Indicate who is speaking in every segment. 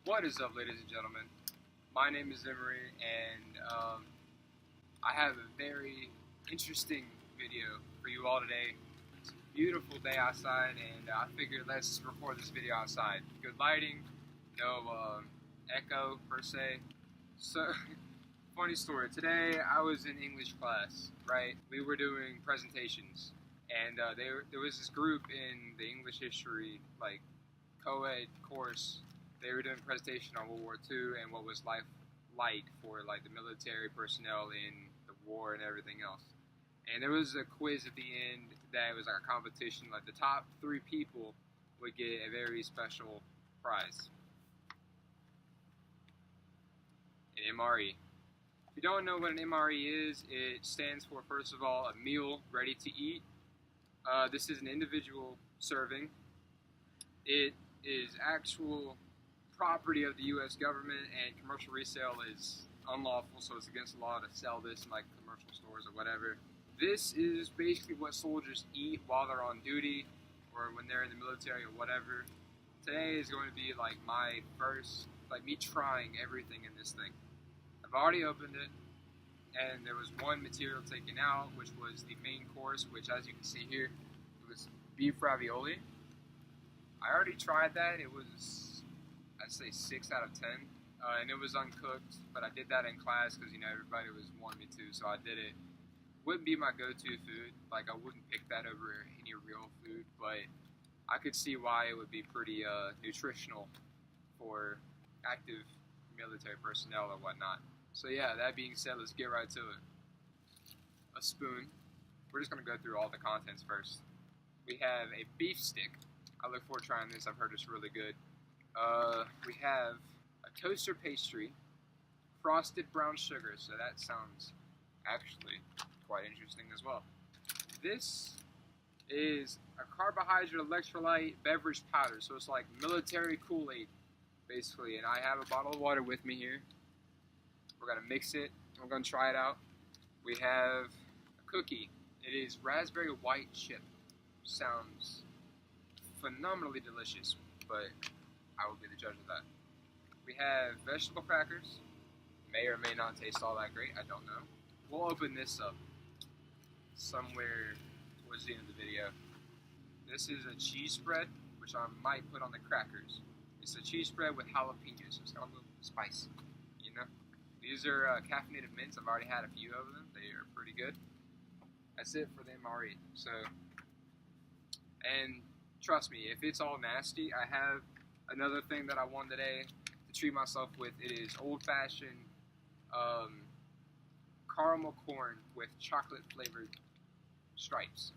Speaker 1: What is up, ladies and gentlemen? My name is Mre, and I have a very interesting video for you all today. It's a beautiful day outside, and I figured let's record this video outside. Good lighting, no echo per se. So, funny story. Today I was in English class, right? We were doing presentations, and there was this group in the English history, like, co-ed course. They were doing a presentation on World War II and what was life like for like the military personnel in the war and everything else. And there was a quiz at the end that was like a competition. Like the top 3 people would get a very special prize. An MRE. If you don't know what an MRE is, it stands for, first of all, a meal ready to eat. This is an individual serving. It is actual property of the U.S. government, and commercial resale is unlawful, so it's against the law to sell this in like commercial stores or whatever. This is basically what soldiers eat while they're on duty or when they're in the military or whatever. Today is going to be like my first, like me trying everything in this thing. I've already opened it, and there was one material taken out, which was the main course, which, as you can see here, it was beef ravioli. I already tried that. It was, I'd say, 6 out of 10, and it was uncooked, but I did that in class because, you know, everybody was wanting me to, so I did it. Wouldn't be my go-to food. Like, I wouldn't pick that over any real food, but I could see why it would be pretty nutritional for active military personnel or whatnot. So yeah, that being said, let's get right to it. A spoon. We're just going to go through all the contents first. We have a beef stick. I look forward to trying this. I've heard it's really good. We have a toaster pastry, frosted brown sugar, so that sounds actually quite interesting as well. This is a carbohydrate electrolyte beverage powder, so it's like military Kool-Aid, basically, and I have a bottle of water with me here. We're going to mix it. We're going to try it out. We have a cookie. It is raspberry white chip. Sounds phenomenally delicious, but I will be the judge of that. We have vegetable crackers. May or may not taste all that great. I don't know. We'll open this up somewhere towards the end of the video. This is a cheese spread, which I might put on the crackers. It's a cheese spread with jalapenos, so it's got a little spice, you know? These are caffeinated mints. I've already had a few of them. They are pretty good. That's it for the MRE. So, and trust me, if it's all nasty, I have another thing that I won today to treat myself with. It is old-fashioned caramel corn with chocolate-flavored stripes.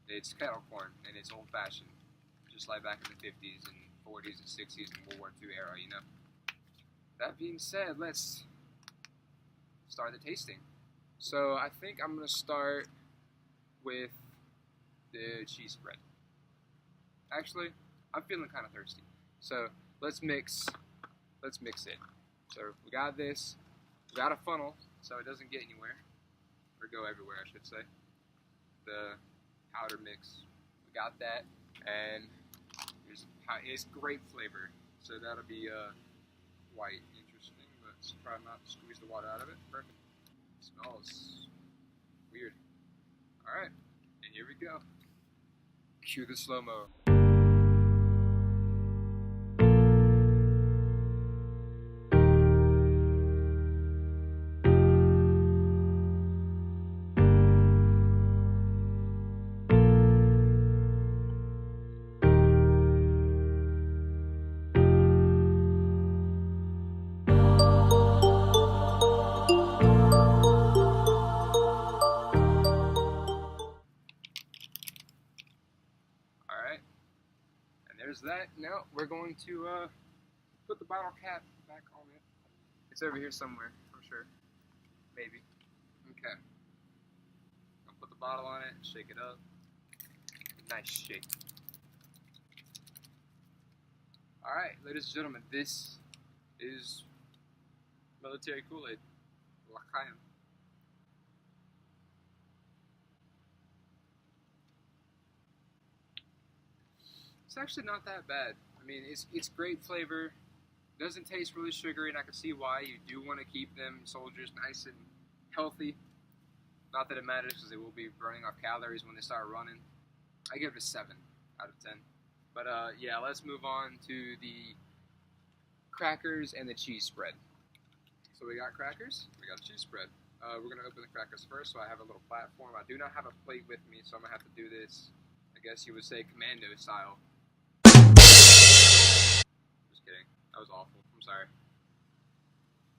Speaker 1: It's kettle corn, and it's old-fashioned, just like back in the 50s and 40s and 60s and World War II era, you know. That being said, let's start the tasting. So I think I'm going to start with the cheese spread. Actually, I'm feeling kind of thirsty, so let's mix it. So we got this, we got a funnel so it doesn't get anywhere, or go everywhere I should say. The powder mix, we got that, and it's grape flavor, so that'll be quite interesting, but try not to squeeze the water out of it. Perfect. Smells weird. Alright, and here we go. Cue the slow-mo. There's that. Now we're going to put the bottle cap back on it. It's over here somewhere, I'm sure. Maybe. Okay. I'll put the bottle on it, shake it up. Nice shake. Alright, ladies and gentlemen, this is military Kool-Aid. L'chaim. It's actually not that bad. I mean, it's great flavor. Doesn't taste really sugary, and I can see why you do want to keep them soldiers nice and healthy. Not that it matters, because they will be burning off calories when they start running. I give it a 7 out of 10. But yeah, let's move on to the crackers and the cheese spread. So we got crackers, we got a cheese spread. We're going to open the crackers first, so I have a little platform. I do not have a plate with me, so I'm going to have to do this, I guess you would say, commando style. Just kidding. That was awful. I'm sorry.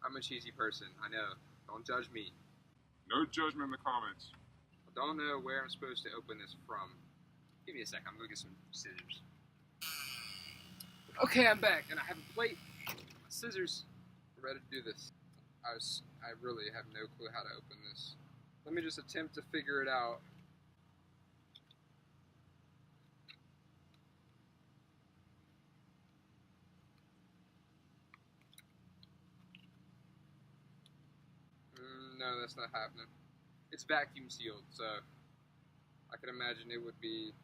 Speaker 1: I'm a cheesy person. I know. Don't judge me.
Speaker 2: No judgment in the comments.
Speaker 1: I don't know where I'm supposed to open this from. Give me a sec. I'm going to get some scissors. Okay, I'm back, and I have a plate. My scissors. We're ready to do this. I really have no clue how to open this. Let me just attempt to figure it out. No, that's not happening. It's vacuum sealed, so I can imagine it would be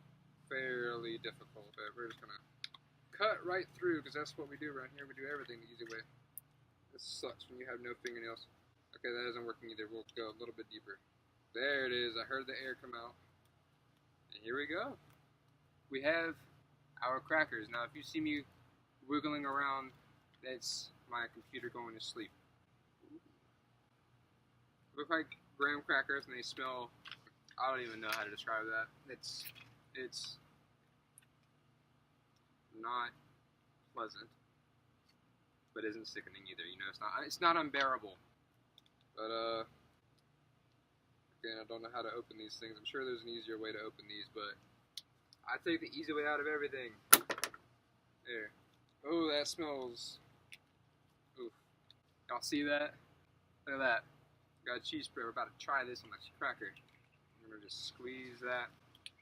Speaker 1: fairly difficult, but we're just gonna cut right through, because that's what we do around here. We do everything the easy way. This sucks when you have no fingernails. Okay, that isn't working either. We'll go a little bit deeper. There it is. I heard the air come out. And here we go. We have our crackers. Now, if you see me wiggling around, that's my computer going to sleep. Look like graham crackers, and they smell, I don't even know how to describe that. It's not pleasant, but isn't sickening either. You know, it's not unbearable. But again, I don't know how to open these things. I'm sure there's an easier way to open these, but I take the easy way out of everything. There. Oh, that smells. Oof. Y'all see that? Look at that. Got a cheese spread. We're about to try this on this cracker. I'm gonna just squeeze that.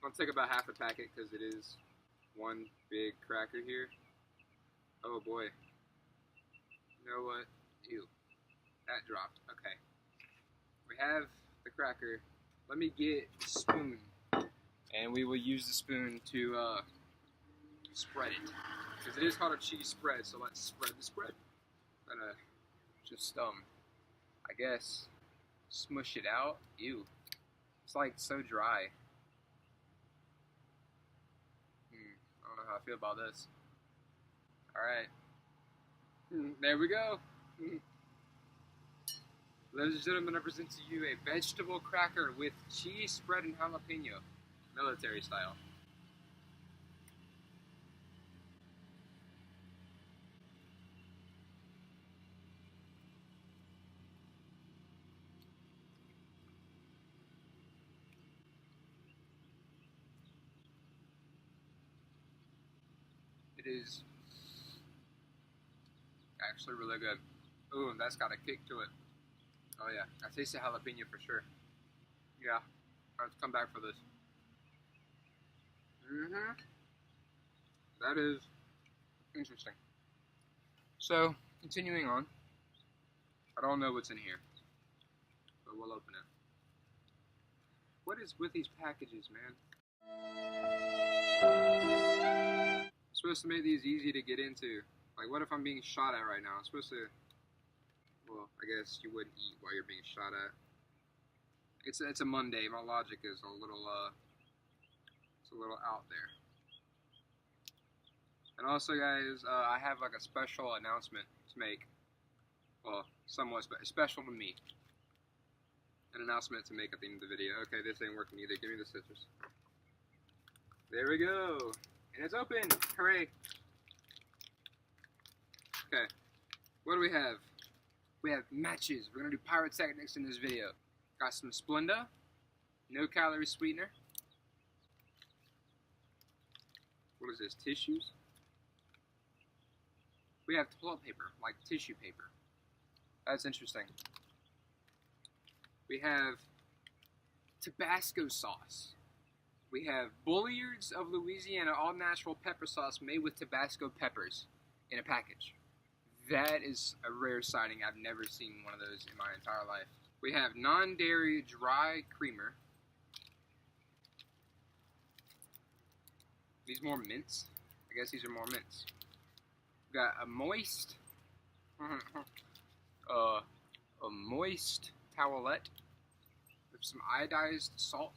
Speaker 1: I'll take about half a packet because it is one big cracker here. Oh boy. You know what? Ew. That dropped. Okay. We have the cracker. Let me get a spoon. And we will use the spoon to spread it. Because it is called a cheese spread, so let's spread the spread. I'm gonna just, I guess, smush it out. Ew. It's like so dry. I don't know how I feel about this. Alright. There we go. Ladies and gentlemen, I present to you a vegetable cracker with cheese spread and jalapeno. Military style. It is actually really good. Ooh, that's got a kick to it. Oh yeah, I taste the jalapeno for sure. Yeah, I have to come back for this. That is interesting. So, continuing on. I don't know what's in here, but we'll open it. What is with these packages, man? I'm supposed to make these easy to get into. Like, what if I'm being shot at right now? I'm supposed to... Well, I guess you wouldn't eat while you're being shot at. It's a Monday. My logic is a little out there. And also, guys, I have like a special announcement to make. Well, somewhat special to me. An announcement to make at the end of the video. Okay, this ain't working either. Give me the scissors. There we go. And it's open. Hooray. Okay. What do we have? We have matches. We're going to do pyrotechnics in this video. Got some Splenda. No calorie sweetener. What is this? Tissues? We have toilet paper, like tissue paper. That's interesting. We have Tabasco sauce. We have Bulliards of Louisiana all-natural pepper sauce made with Tabasco peppers in a package. That is a rare sighting. I've never seen one of those in my entire life. We have non-dairy dry creamer. These more mints. I guess these are more mints. We got a moist A moist towelette with some iodized salt.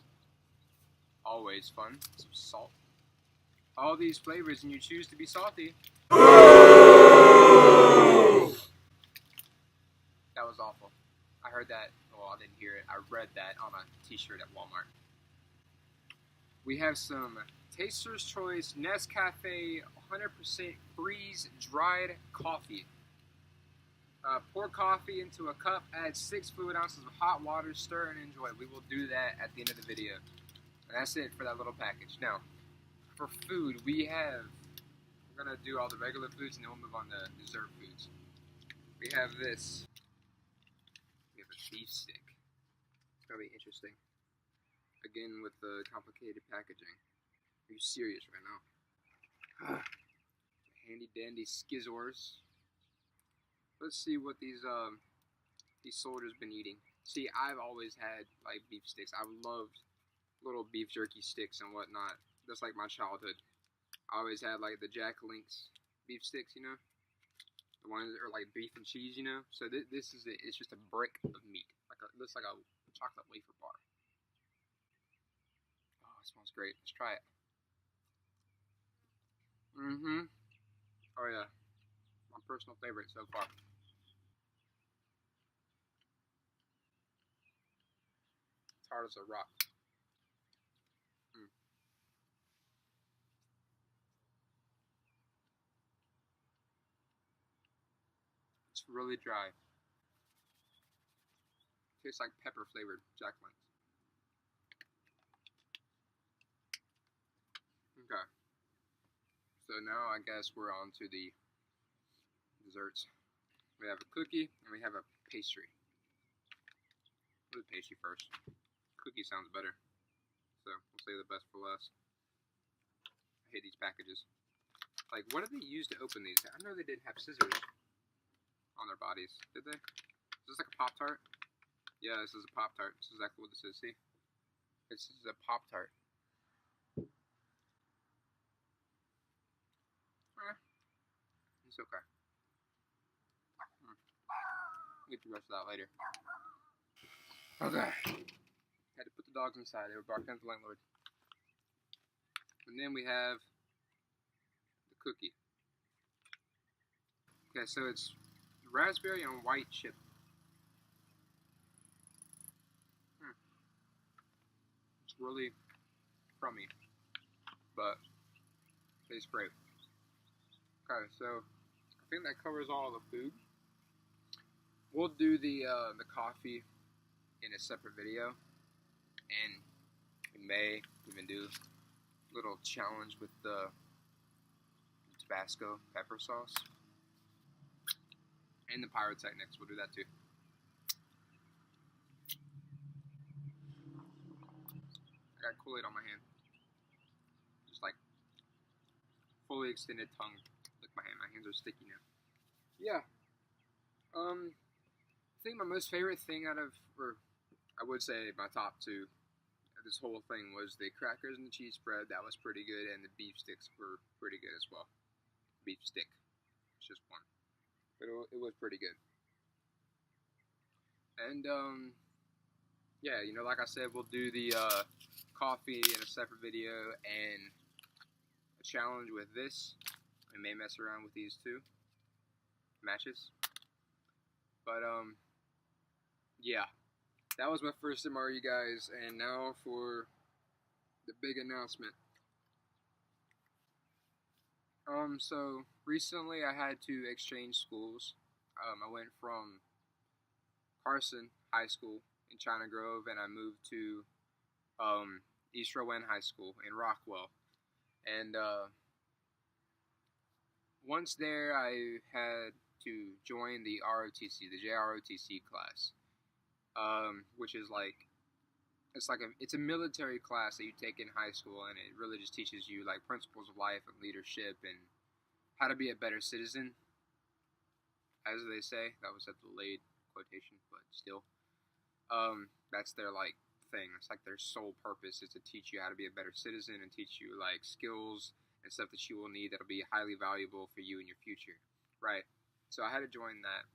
Speaker 1: Always fun. Some salt. All these flavors, and you choose to be salty. That was awful. I heard that. Well, I didn't hear it. I read that on a t-shirt at Walmart. We have some Taster's Choice Nescafe 100% freeze dried coffee. Pour coffee into a cup, add 6 fluid ounces of hot water, stir and enjoy. We will do that at the end of the video. And that's it for that little package. Now, for food, we're going to do all the regular foods and then we'll move on to dessert foods. We have this. We have a beef stick. It's going to be interesting. Again, with the complicated packaging. Are you serious right now? Handy dandy skizzors. Let's see what these soldiers been eating. See, I've always had like beef sticks. I've loved little beef jerky sticks and whatnot. That's like my childhood. I always had like the Jack Link's beef sticks, you know, the ones that are like beef and cheese, you know. So this is it. It's just a brick of meat, looks like a chocolate wafer bar. Oh, it smells great. Let's try it. Oh yeah, my personal favorite so far. It's hard as a rock. It's really dry. Tastes like pepper flavored Jack Link's. Okay. So now I guess we're on to the desserts. We have a cookie and we have a pastry. We'll do pastry first. Cookie sounds better. So we'll save the best for last. I hate these packages. Like, what did they use to open these? I know they didn't have scissors on their bodies, did they? Is this like a Pop-Tart? Yeah, this is a Pop-Tart. This is exactly what this is, see? This is a Pop-Tart. It's okay. We'll get the rest of that later. Okay. Had to put the dogs inside. They were barking at the landlord. And then we have the cookie. Okay, so it's raspberry and white chip. It's really crummy, but tastes great. Okay, so I think that covers all the food. We'll do the coffee in a separate video, and we may even do a little challenge with the Tabasco pepper sauce and the pyrotechnics. We'll do that too. I got Kool-Aid on my hand, just like fully extended tongue. Lick my hand. My hands are sticky now. Yeah. I think my most favorite thing out of, or I would say my top two of this whole thing was the crackers and the cheese spread. That was pretty good, and the beef sticks were pretty good as well. Beef stick. It's just one. But it was pretty good. And, yeah, you know, like I said, we'll do the coffee in a separate video and a challenge with this. We may mess around with these two matches. But, yeah. That was my first Mre, you guys. And now for the big announcement. So recently I had to exchange schools. I went from Carson High School in China Grove, and I moved to East Rowan High School in Rockwell. And once there, I had to join the ROTC, the JROTC class, which is like it's a military class that you take in high school, and it really just teaches you like principles of life and leadership and how to be a better citizen, as they say. That was a delayed quotation, but still, that's their like thing. It's like their sole purpose is to teach you how to be a better citizen and teach you like skills and stuff that you will need that'll be highly valuable for you in your future, right? So I had to join that.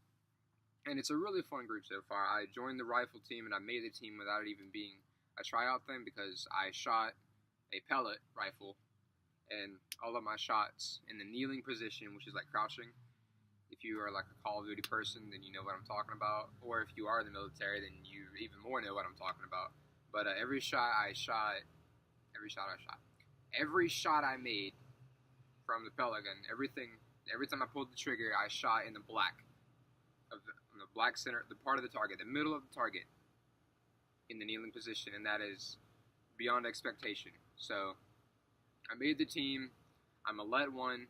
Speaker 1: And it's a really fun group so far. I joined the rifle team, and I made the team without it even being a tryout thing because I shot a pellet rifle, and all of my shots in the kneeling position, which is like crouching. If you are like a Call of Duty person, then you know what I'm talking about. Or if you are in the military, then you even more know what I'm talking about. But every shot I made from the pellet gun, every time I pulled the trigger, I shot in the black on the black center, the part of the target, the middle of the target, in the kneeling position, and that is beyond expectation. So I made the team. I'm a Let 1.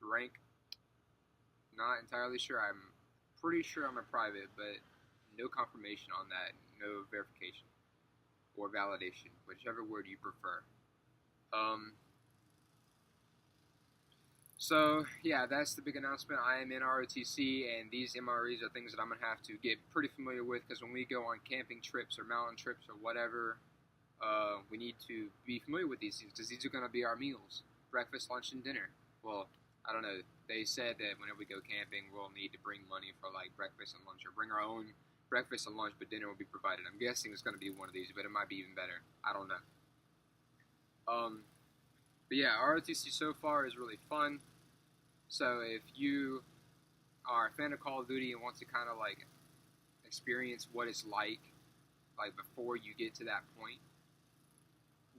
Speaker 1: Rank, not entirely sure. I'm pretty sure I'm a private, but no confirmation on that. No verification or validation, whichever word you prefer. So yeah, that's the big announcement. I am in ROTC, and these MREs are things that I'm gonna have to get pretty familiar with, because when we go on camping trips or mountain trips or whatever, we need to be familiar with these things, because these are gonna be our meals: breakfast, lunch, and dinner. Well, I don't know. They said that whenever we go camping, we'll need to bring money for like breakfast and lunch, or bring our own breakfast and lunch, but dinner will be provided. I'm guessing it's gonna be one of these, but it might be even better. I don't know. But yeah, ROTC so far is really fun. So if you are a fan of Call of Duty and want to kind of like experience what it's like before you get to that point,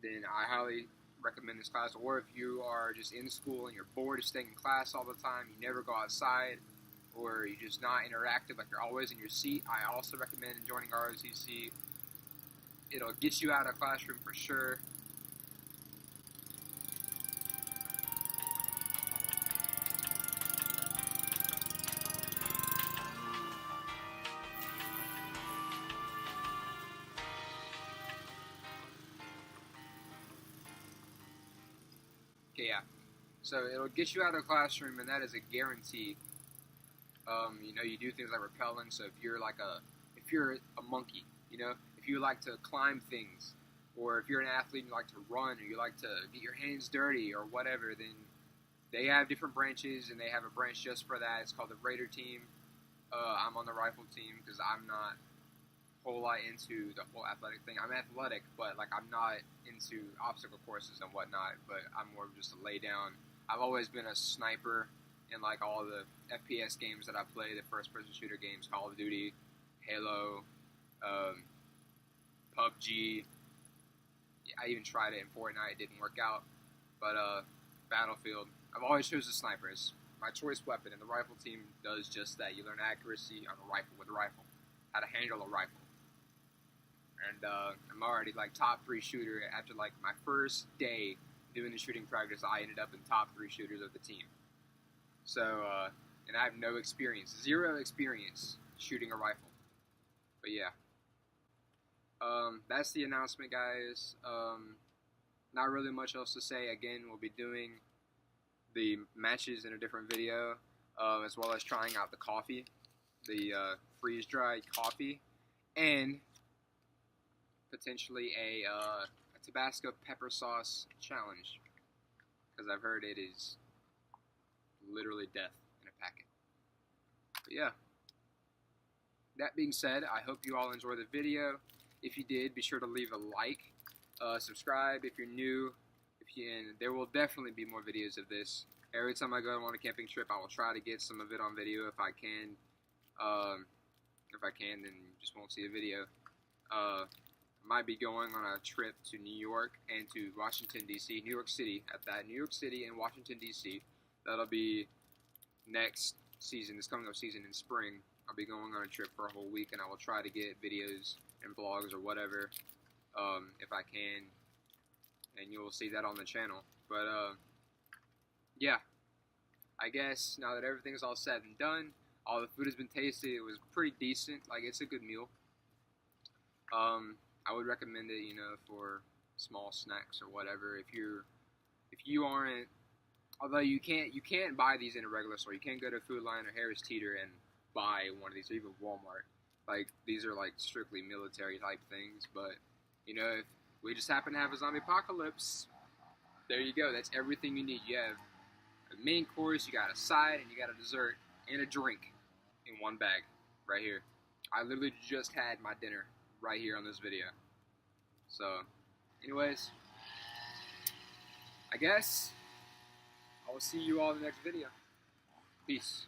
Speaker 1: then I highly recommend this class. Or if you are just in school and you're bored of staying in class all the time, you never go outside, or you're just not interactive, like you're always in your seat, I also recommend joining ROTC. It'll get you out of the classroom for sure. Okay, yeah. So it'll get you out of the classroom, and that is a guarantee. You do things like rappelling. So if you're a monkey, if you like to climb things, or if you're an athlete and you like to run, or you like to get your hands dirty or whatever, then they have different branches, and they have a branch just for that. It's called the Raider team. I'm on the rifle team because I'm not a whole lot into the whole athletic thing. I'm athletic, but I'm not into obstacle courses and whatnot. But I'm more of just a lay down. I've always been a sniper in all the FPS games that I play, the first-person shooter games, Call of Duty, Halo, PUBG. I even tried it in Fortnite. It didn't work out. But Battlefield, I've always chosen sniper as my choice weapon, and the rifle team does just that. You learn accuracy on a rifle with a rifle, how to handle a rifle. And I'm already top 3 shooter. After my first day doing the shooting practice, I ended up in top 3 shooters of the team. So, and I have no experience, 0 experience shooting a rifle. But yeah, that's the announcement, guys. Not really much else to say. Again, we'll be doing the matches in a different video, as well as trying out the coffee, the freeze-dried coffee, and potentially a Tabasco pepper sauce challenge, because I've heard it is literally death in a packet. But yeah, that being said, I hope you all enjoyed the video. If you did, be sure to leave a like, subscribe if you're new, and there will definitely be more videos of this. Every time I go on a camping trip, I will try to get some of it on video if I can. If I can, then you just won't see the video. I might be going on a trip to New York and to Washington, D.C., New York City, at that. New York City and Washington, D.C. That'll be next season, this coming up season in spring. I'll be going on a trip for a whole week, and I will try to get videos and vlogs or whatever, if I can, and you will see that on the channel. But, yeah, I guess now that everything's all said and done, all the food has been tasted, it was pretty decent. It's a good meal. I would recommend it, for small snacks or whatever. If you aren't, although you can't buy these in a regular store. You can't go to Food Lion or Harris Teeter and buy one of these, or even Walmart. These are strictly military type things. But if we just happen to have a zombie apocalypse, there you go. That's everything you need. You have a main course, you got a side, and you got a dessert and a drink in one bag right here. I literally just had my dinner right here on this video. So, anyways, I guess I will see you all in the next video. Peace.